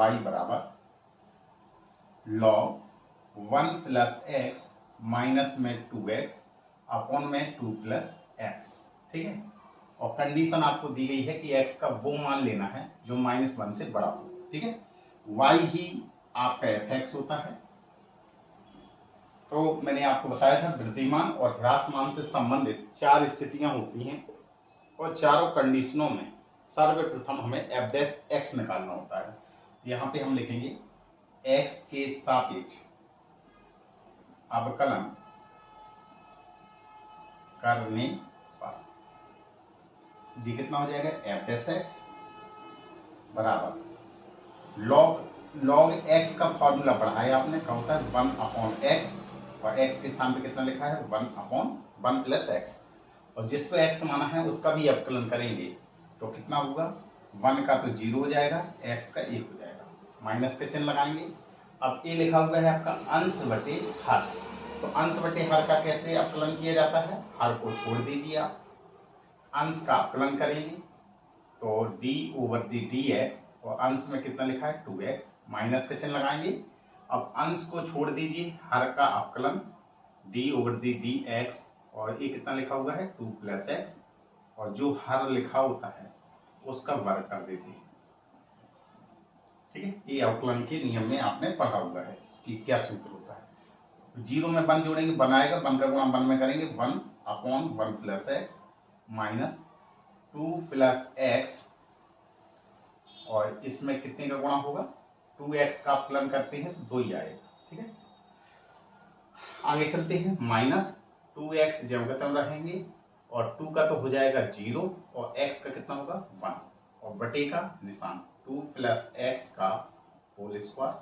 y बराबर log 1 plus x minus में 2x upon में 2 प्लस एक्स। ठीक है, और कंडीशन आपको दी गई है कि x का वो मान लेना है जो -1 से बड़ा हो। ठीक है, y ही आपका fx होता है। तो मैंने आपको बताया था वृद्धिमान और ह्रासमान से संबंधित 4 स्थितियां होती हैं और चारों कंडीशनों में सर्वप्रथम हमें f' निकालना होता है। यहाँ पे हम लिखेंगे x के सापेक्ष अवकलन करने पर जी कितना हो जाएगा f' बराबर log x का फॉर्मूला पढ़ा है आपने, क्या होता है 1/x, और x के स्थान पे कितना लिखा है 1/1 प्लस x, और जिसको x माना है उसका भी अवकलन करेंगे तो कितना होगा 1 का तो 0 हो जाएगा, x का 1 हो जाएगा, माइनस का चिन्ह लगाएंगे। अब ये लिखा हुआ है आपका अंश बटे हर, तो अंश बटे हर का कैसे अवकलन किया जाता है, हर को छोड़ दीजिए आप, अंश का अवकलन करेंगे तो d/dx, और अंश में कितना लिखा है 2x, माइनस का चिन्ह लगाएंगे। अब अंश को छोड़ दीजिए, हर का अवकलन d/dx, और ये कितना लिखा हुआ है 2 प्लस एक्स, और जो हर लिखा होता है उसका वर्ग कर देते हैं। ठीक है, ये अवकलन के नियम में आपने पढ़ा हुआ है कि क्या सूत्र होता है। 0 में 1 जोड़ेंगे 1 आएगा, 1 का गुणा 1 में करेंगे 1/1 plus x minus 2 plus x, और इसमें कितने का गुणा होगा 2x का अवकलन करते हैं तो 2 ही आएगा। ठीक है, आगे चलते हैं, माइनस 2x जब तक रहेंगे, और 2 का तो हो जाएगा 0, और x का कितना होगा 1, और बटे का निशान 2 प्लस एक्स का होल स्क्वायर।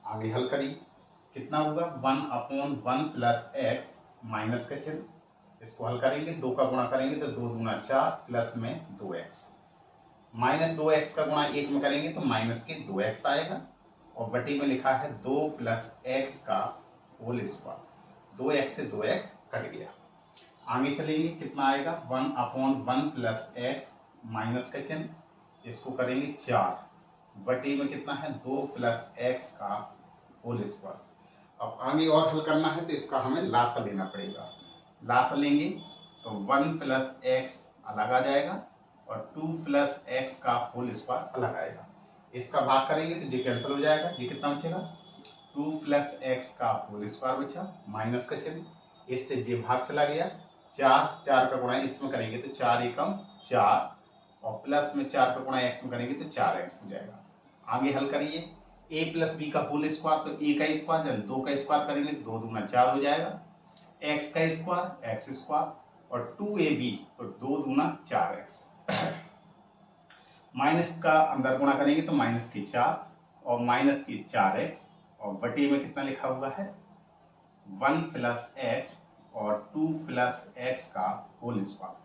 आगे हल करिए, कितना होगा 1/1 प्लस एक्स माइनस का चिन्ह, इसको हल करेंगे 2 का गुणा करेंगे तो 2 दूना 4 प्लस में 2x, माइनस 2x का गुणा 1 में करेंगे तो माइनस के 2x आएगा, और बटे में लिखा है 2 प्लस एक्स का होल स्क्वायर, 2x से 2x कट गया। आगे चलेंगे, कितना आएगा 1/1 प्लस एक्स माइनस का चिन्ह, इसको करेंगे 4, बटे में कितना है 2 प्लस एक्स का होल स्क्वायर। अब आगे और हल करना है तो इसका हमें लासा लेना पड़ेगा, लासा लेंगे तो 1 प्लस एक्स अलग आ जाएगा और 2 प्लस एक्स का होल स्क्वायर अलग आएगा, इसका भाग करेंगे तो ये कैंसिल हो जाएगा, ये कितना बचेगा 2 प्लस एक्स का होल स्क्वायर बचा, माइनस का चिन्ह, इससे ये भाग चला गया, 4 का गुणा इसमें करेंगे तो 4 एकम 4, और प्लस में 4 का गुणा x में करेंगे तो 4x हो जाएगा। आगे हल करिए, a प्लस बी का होल स्क्वायर तो a का स्क्वायर जब 2 का स्क्वायर करेंगे 2 दूना 4 हो जाएगा, x का स्क्वायर x स्क्वायर, और 2ab तो 2 दूना 4x, माइनस का अंदर गुणा करेंगे तो माइनस की 4 और माइनस की 4x, और बटे में कितना लिखा हुआ है 1 प्लस एक्स और 2 प्लस एक्स का होल स्क्वायर,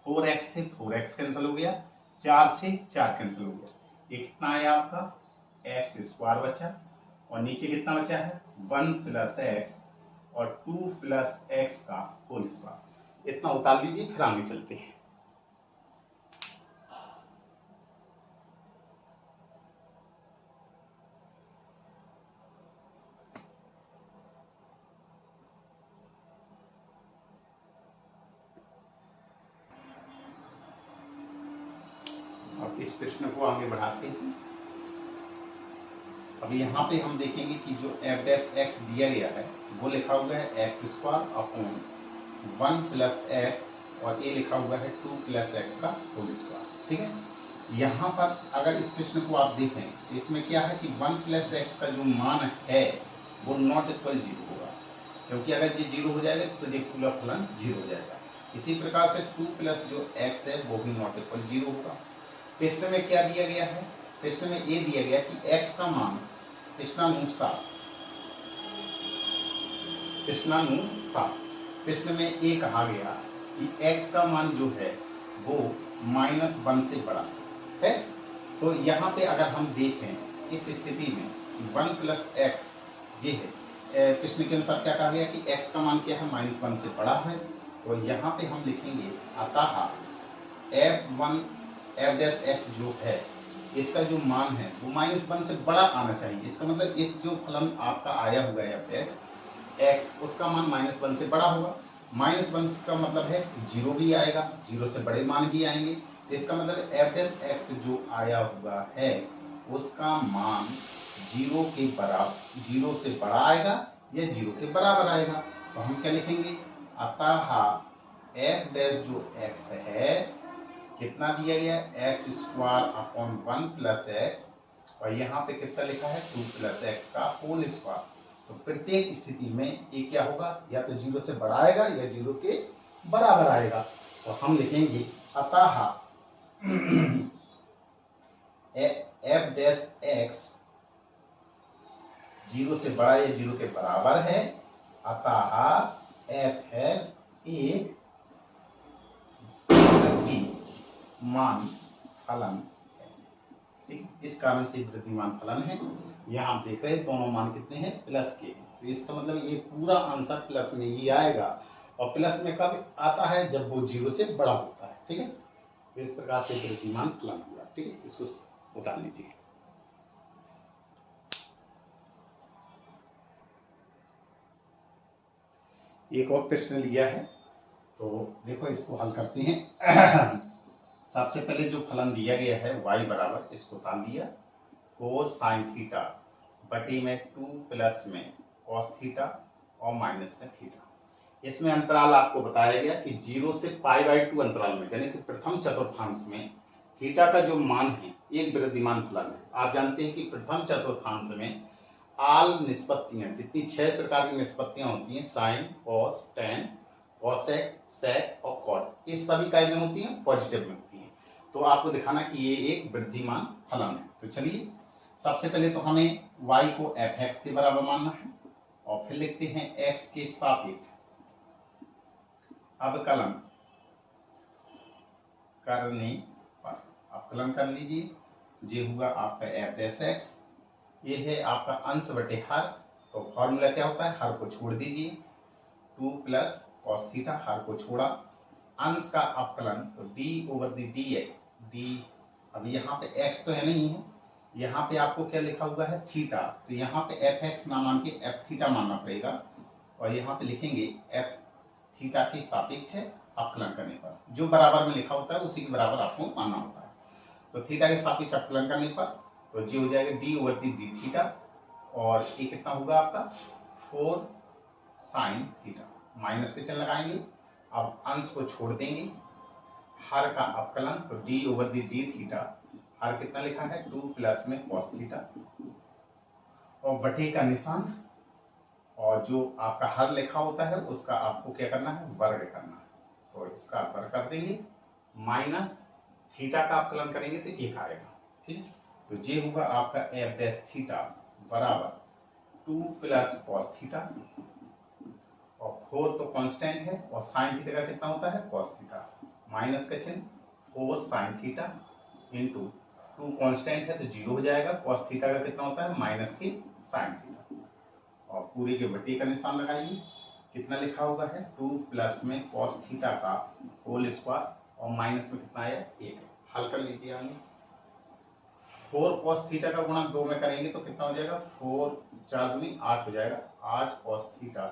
4x से 4x कैंसिल हो गया, 4 से 4 कैंसिल हो गया, ये कितना आया आपका x स्क्वायर बचा, और नीचे कितना बचा है 1 प्लस एक्स और 2 प्लस एक्स का होल स्क्वायर, इतना उतार लीजिए, फिर आगे चलते हैं। अब इस प्रश्न को आगे बढ़ाते हैं। अब यहाँ पे हम देखेंगे कि जो f' दिया गया है वो लिखा हुआ है x square upon 1 plus x, और ये लिखा हुआ है 2 प्लस एक्स का होल स्क्वायर। ठीक है, यहाँ पर अगर इस प्रश्न को आप देखें तो इसमें क्या है कि 1 प्लस एक्स का जो मान है वो नॉट इक्वल 0 होगा, क्योंकि अगर ये 0 हो जाएगा तो ये पूरा फलन 0 हो जाएगा। इसी प्रकार से 2 प्लस जो x है वो भी नॉट इक्वल 0 होगा। प्रश्न में क्या दिया गया है, प्रश्न में ये दिया गया कि x का मान प्रश्नानुसार प्रश्न में ये कहा गया कि x का मान जो है वो -1 से बड़ा है। तो यहाँ पे अगर हम देखें इस स्थिति में 1 प्लस एक्स ये है, प्रश्न के अनुसार क्या कहा गया कि x का मान क्या है -1 से बड़ा है, तो यहाँ पे हम लिखेंगे अतः f'(x) जो है इसका जो मान है वो -1 से बड़ा आना चाहिए। इसका मतलब इस जो फलन आपका आया हुआ है f x उसका मान -1 से बड़ा होगा। -1 का मतलब है जीरो भी आएगा, जीरो से बड़े मान भी आएंगे। तो इसका मतलब f' जो आया हुआ है उसका मान जीरो के बराबर, जीरो से बड़ा आएगा या जीरो के बराबर आएगा। तो हम क्या लिखेंगे, अतः f' जो x है कितना दिया गया है, x² + 1 और यहाँ पे कितना लिखा है 2 + x का होल स्क्वायर। तो प्रत्येक स्थिति में ये क्या होगा, या तो जीरो से बड़ा आएगा या जीरो के बराबर आएगा। तो हम लिखेंगे अतः f' जीरो से बड़ा या जीरो के बराबर है, अतः f(x) एक वृद्धिमान फलन है। ठीक, इस कारण से वृद्धिमान फलन है। यहाँ आप देख रहे हैं दोनों मान कितने हैं, प्लस के। तो इसका मतलब ये पूरा आंसर प्लस में ही आएगा। और प्लस में कब आता है, जब वो जीरो से बड़ा होता है। ठीक है, तो इस प्रकार से वृद्धिमान फलन हुआ। ठीक है, इसको उतार लीजिए। एक और प्रश्न लिया है, तो देखो इसको हल करते हैं। सबसे पहले जो फलन दिया गया है y बराबर, इसको उतार लिया 4 sin थीटा बटे में 2 प्लस में cos थीटा और माइनस में थीटा। इसमें अंतराल आपको बताया गया कि 0 से π/2 अंतराल में, यानी कि प्रथम चतुर्थांश में थीटा का जो मान है एक वृद्धिमान फलन है। आप जानते हैं कि प्रथम चतुर्थांश में आल निष्पत्तियां, जितनी 6 प्रकार की निष्पत्तियां होती हैं, साइन, कॉस, टेन, कॉसेक, सेक और कॉट, ये सभी काय में होती हैं, पॉजिटिव में होती हैं। तो आपको दिखाना कि ये एक वृद्धिमान फलन है। तो चलिए सबसे पहले तो हमें y को f(x) के बराबर मानना है और फिर लिखते हैं x के सापेक्ष अवकलन करने पर। अवकलन कर लीजिए, ये हुआ आपका f'(x), ये है आपका अंश बटे हर। तो फॉर्मूला क्या होता है, हर को छोड़ दीजिए, 2 + cos थीटा, हर को छोड़ा, अंश का अवकलन तो d/dx। अब यहाँ पे x तो है नहीं है, यहाँ पे आपको क्या लिखा हुआ है थीटा, तो यहाँ पे f(x) ना मान के f थीटा मानना पड़ेगा। और यहाँ पे लिखेंगे f थीटा के सापेक्ष है अवकलन करने पर, जो बराबर में लिखा होता है उसी के बराबर आपको मानना होता है। तो थीटा के सापेक्ष अवकलन करने पर तो जी हो जाएगा d/d थीटा, और ये कितना होगा आपका 4 sin थीटा, माइनस के चिन्ह लगाएंगे। अब अंश को छोड़ देंगे, हर का अवकलन तो d/d थीटा, हर कितना लिखा है 2 प्लस में cos थीटा और बटे का निशान, और जो आपका हर लिखा होता है उसका आपको क्या करना है, वर्ग करना है। तो इसका वर्ग कर देंगे, माइनस थीटा का अवकलन करेंगे तो 1 आएगा। ठीक है, तो ये होगा आपका f' थीटा बराबर 2 + cos थीटा, और 4 तो कांस्टेंट है, और sin थीटा का कितना होता है cos थीटा, माइनस का चिन्ह 4 sin थीटा इंटू 2 कांस्टेंट है तो 0 हो जाएगा, cos थीटा का कितना होता है माइनस के sin थीटा, और पूरे के बटे का निशान लगाइए। कितना लिखा हुआ है 2 प्लस में cos थीटा का होल स्क्वायर और माइनस में कितना आया 1। हल कर लीजिए आगे, 4 cos थीटा का गुणा 2 में करेंगे तो कितना हो जाएगा 4 4 दूनी 8 हो जाएगा, 8 cos थीटा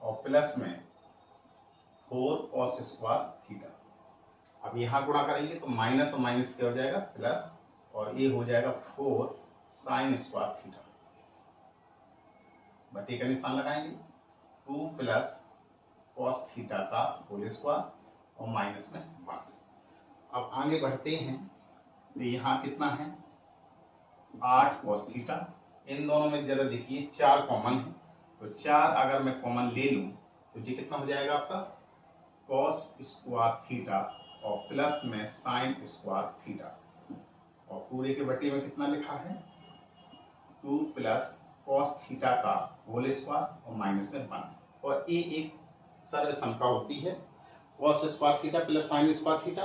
और प्लस में 4 cos स्क्वायर थीटा। अब यहाँ गुणा करेंगे तो माइनस और माइनस क्या हो जाएगा प्लस, और ये हो जाएगा 4 sin स्क्वायर थीटा, बटे का निशान लगाएंगे 2 प्लस cos थीटा का होल स्क्वायर और माइनस में 1। अब आगे बढ़ते हैं, तो यहाँ कितना है 8 cos थीटा, इन दोनों में जरा देखिए 4 कॉमन है, तो 4 अगर मैं कॉमन ले लूं तो ये कितना हो जाएगा आपका cos स्क्वायर थीटा और प्लस में sin स्क्वायर थीटा, और पूरे के बटे में कितना लिखा है 2 प्लस cos थीटा का होल स्क्वायर और माइनस में 1। और ये एक सरल संख्या होती है, cos square theta plus sin square theta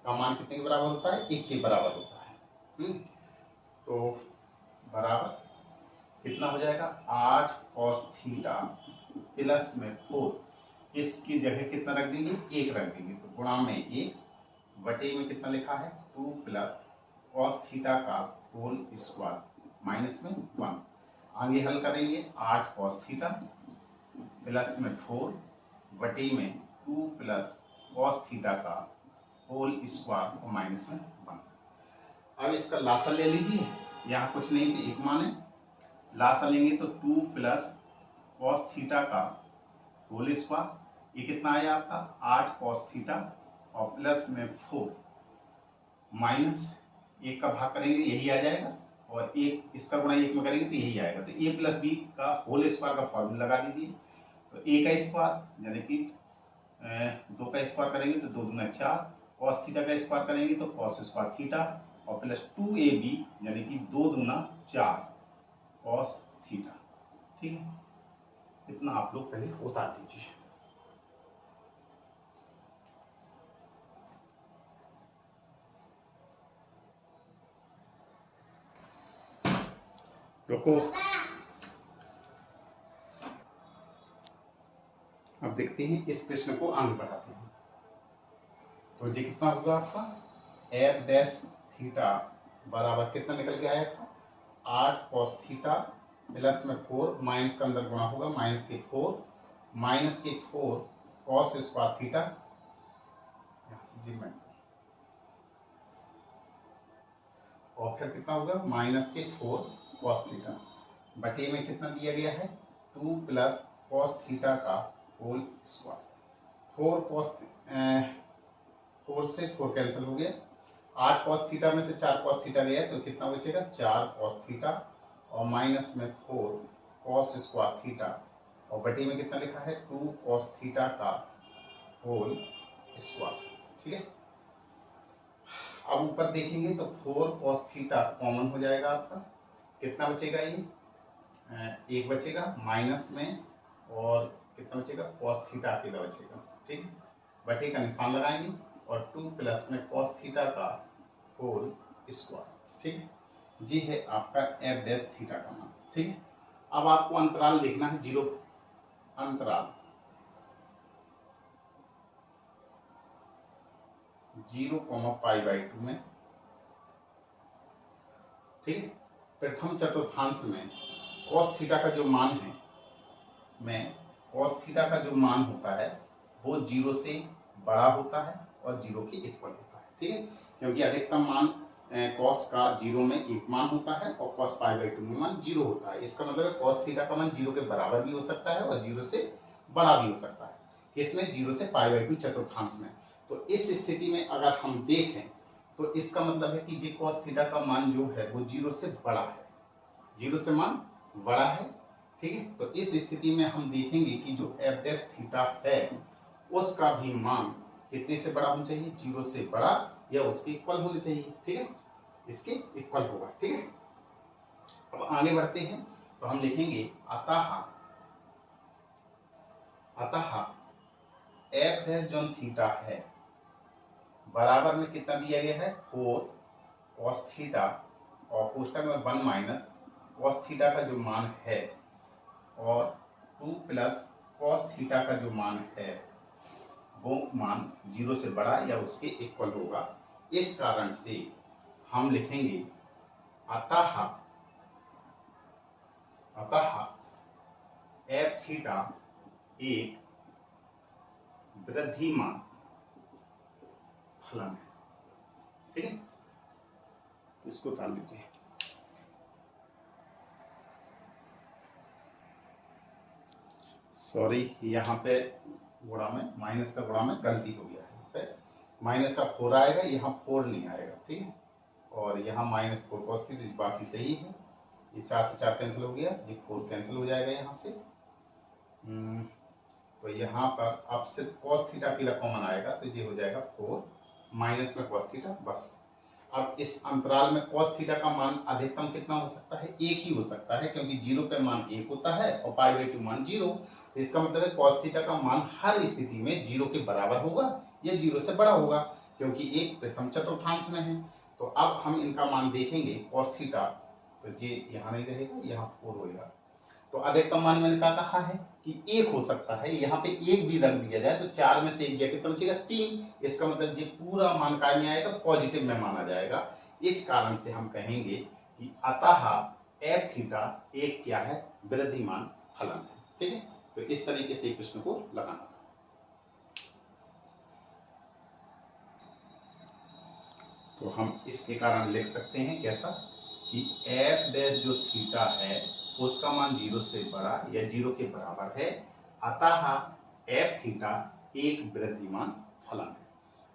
का मान कितने के बराबर होता है 1 के बराबर होता है। तो बराबर कितना हो जाएगा 8 cos थीटा प्लस में 4, इसकी जगह कितना रख देंगे 1 रख देंगे, तो गुणा में 1 बटे में कितना लिखा है 2 प्लस कॉस थीटा का होल स्क्वायर माइनस में 1। आगे हल करेंगे 8 कॉस थीटा प्लस में 4 बटे में 2 प्लस कॉस थीटा का होल स्क्वायर और माइनस में 1। अब इसका लासा ले लीजिए, यहाँ कुछ नहीं थी, एक मान है, लासा लेंगे तो 2 प्लस कॉस थीटा का होल स्क्वायर, ये कितना आया आपका 8 कॉस थीटा और प्लस में 4 माइनस 1 का भाग करेंगे यही आ जाएगा और एक इसका गुणा 1 में करेंगे तो यही आएगा। तो a प्लस बी का होल स्क्वायर का फॉर्मूला लगा दीजिए। तो a का स्क्वायर यानी कि 2 का स्क्वायर करेंगे तो 2 दूना 4, कॉस थीटा का स्क्वायर करेंगे तो कॉस स्क्वायर थीटा और प्लस 2ab यानी कि 2 दूना 4 कॉस थीटा। ठीक है, इतना आप लोग पहले उतार दीजिए। रुको, अब देखते हैं इस प्रश्न को आगे बढ़ाते हैं। तो ये कितना होगा आपका एफ डैश थीटा बराबर कितना निकल के आया था 8 कॉस थीटा प्लस में 4 माइनस का अंदर गुणा होगा माइनस के 4 कॉस स्क्वायर थीटा, यहाँ से जी मैं और फिर कितना होगा माइनस के 4 कॉस थीटा बटे में कितना दिया गया है 2 प्लस कॉस थीटा का होल स्क्वायर। 4 से 4 कैंसिल हो गया, 8 कॉस थीटा में से 4 कॉस थीटा गया तो कितना बचेगा 4 कॉस थीटा और माइनस में 4 कॉस स्क्वायर थीटा और बटे में कितना लिखा है 2 कॉस थीटा का होल स्क्वायर। ठीक है, अब ऊपर देखेंगे तो 4 कॉस थीटा कॉमन हो जाएगा आपका, कितना बचेगा ये 1 बचेगा माइनस में और कितना बचेगा कॉस थीटा अकेला बचेगा। ठीक है, बटे का निशान लगाएंगे और 2 प्लस में कॉस थीटा का होल स्क्वायर। ठीक है, जी है आपका एफ डैश थीटा का मान। ठीक है, अब आपको अंतराल देखना है 0 अंतराल 0,π/2 में। ठीक है, प्रथम चतुर्थांश में कॉस थीटा का जो मान है कॉस थीटा का जो मान होता है वो 0 से बड़ा होता है और 0 के इक्वल होता है। ठीक है, क्योंकि अधिकतम मान कॉस का 0 में 1 मान होता है और कॉस π/2 में मान 0 होता है। इसका मतलब है कॉस थीटा का मान 0 के बराबर भी हो सकता है और 0 से बड़ा भी हो सकता है, किसमें 0 से π/2 चतुर्थांश में। तो इस स्थिति में अगर हम देखें तो इसका मतलब है कि जी कॉस थीटा का मान जो है वो 0 से बड़ा है, 0 से मान बड़ा है। ठीक है, तो इस स्थिति में हम देखेंगे कि जो एफ डैश थीटा है उसका भी मान कितने से बड़ा होना चाहिए 0 से बड़ा या उसके इक्वल होना चाहिए। ठीक है, इसके इक्वल होगा। ठीक है, अब आगे बढ़ते हैं तो हम लिखेंगे अतः एफ डैश जो थीटा है बराबर में कितना दिया गया है 4 कॉस थीटा और कोष्टक में 1 माइनस कॉस थीटा का जो मान है और 2 प्लस कॉस थीटा का जो मान है वो मान 0 से बड़ा या उसके इक्वल होगा। इस कारण से हम लिखेंगे अतः एफ थीटा एक वृद्धिमान फलन है। ठीक है, इसको उतार लीजिए। सॉरी, यहाँ पे गुणा में माइनस का गुणा में गलती हो गया है, माइनस का 4 आएगा, यहाँ 4 नहीं आएगा। ठीक है, और यहाँ -4 cos थीटा बाकी सही है। ये 4 से 4 कैंसिल हो गया, ये 4 कैंसिल हो जाएगा यहाँ से। तो यहाँ पर अब सिर्फ cos थीटा की कॉमन आएगा तो ये हो जाएगा 4 माइनस में cos थीटा बस। अब इस अंतराल में cos थीटा का मान अधिकतम कितना हो सकता है 1 ही हो सकता है, क्योंकि 0 पे मान 1 होता है और π/2 मान 0। तो इसका मतलब है cos थीटा का मान हर स्थिति में 0 के बराबर होगा या 0 से बड़ा होगा, क्योंकि एक प्रथम चतुर्थांश में है। तो अब हम इनका मान देखेंगे cos थीटा, तो ये यहाँ नहीं रहेगा, यहाँ 4 होगा। तो अधिकतम मान मैंने क्या कहा है कि 1 हो सकता है, यहाँ पे 1 भी रख दिया जाए तो 4 में से 1 गया कितना बचेगा 3। इसका मतलब ये पूरा मान काय में आएगा पॉजिटिव में माना जाएगा, इस कारण से हम कहेंगे कि अतः एफ थीटा एक क्या है, वृद्धिमान फलन है। ठीक है, तो इस तरीके से प्रश्न को लगाना था। तो हम इसके कारण लिख सकते हैं कैसा कि एफ डैश जो थीटा है उसका मान 0 से बड़ा या 0 के बराबर है, अतः एफ थीटा एक वृद्धिमान फलन है।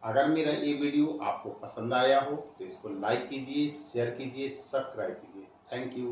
अगर मेरा ये वीडियो आपको पसंद आया हो तो इसको लाइक कीजिए, शेयर कीजिए, सब्सक्राइब कीजिए। Thank you.